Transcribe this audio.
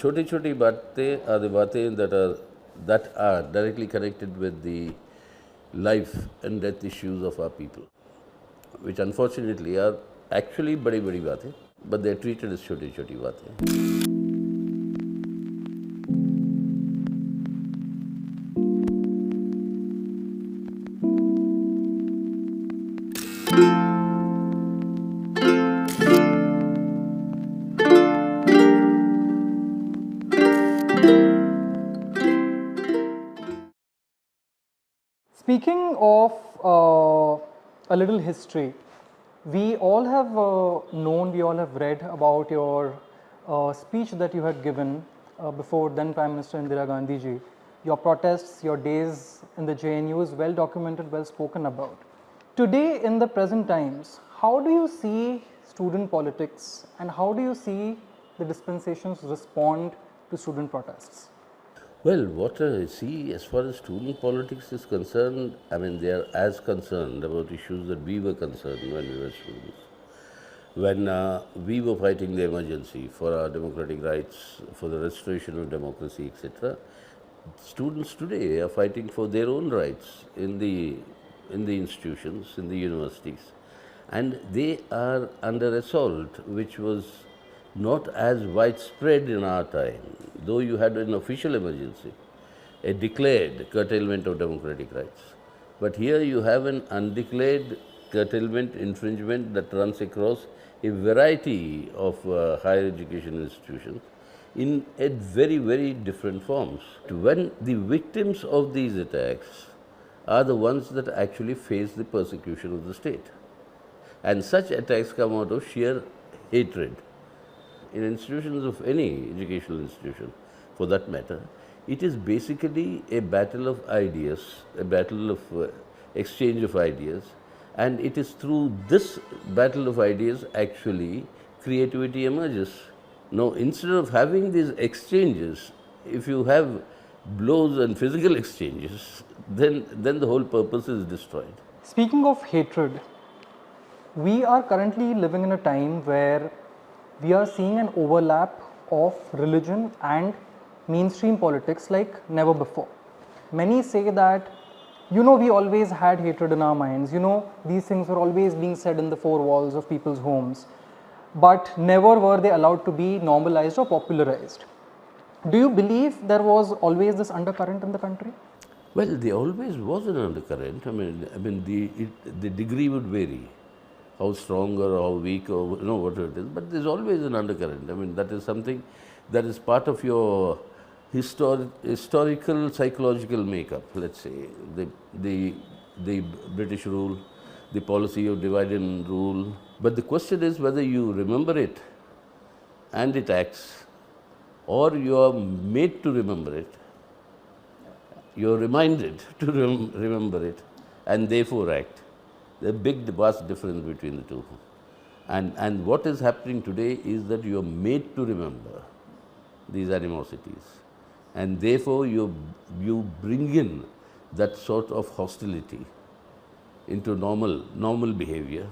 छोटी baatein are the baatein that are directly connected with the life and death issues of our people, which unfortunately are actually badi badi baatein, but they are treated as choti baatein. Speaking of a little history, we all have known, we all have read about your speech that you had given before then Prime Minister Indira Gandhi ji. Your protests, your days in the JNU is well documented, well spoken about. Today in the present times, how do you see student politics and how do you see the dispensations respond to student protests? Well, what I see as far as student politics is concerned, I mean, they are as concerned about issues that we were concerned when we were students. When we were fighting the emergency for our democratic rights, for the restoration of democracy, etc., students today are fighting for their own rights in the institutions, in the universities. And they are under assault, which was not as widespread in our time, though you had an official emergency, a declared curtailment of democratic rights. But here you have an undeclared curtailment, infringement that runs across a variety of higher education institutions in a very different forms. When the victims of these attacks are the ones that actually face the persecution of the state. And such attacks come out of sheer hatred. In institutions of any educational institution, for that matter, it is basically a battle of ideas, a battle of exchange of ideas, and it is through this battle of ideas actually creativity emerges. Now, instead of having these exchanges, if you have blows and physical exchanges, then the whole purpose is destroyed. Speaking of hatred, we are currently living in a time where we are seeing an overlap of religion and mainstream politics like never before. Many say that, we always had hatred in our minds, these things were always being said in the four walls of people's homes, but never were they allowed to be normalized or popularized. Do you believe there was always this undercurrent in the country? Well, there always was an undercurrent. I mean, the degree would vary. How strong or how weak or whatever it is, but there's always an undercurrent. I mean, that is something that is part of your historical psychological makeup. Let's say the British rule, the policy of divide and rule. But the question is whether you remember it and it acts, or you are made to remember it. You are reminded to remember it, and therefore act. There's a big, vast difference between the two. And what is happening today is that you are made to remember these animosities. And therefore, you bring in that sort of hostility into normal behavior.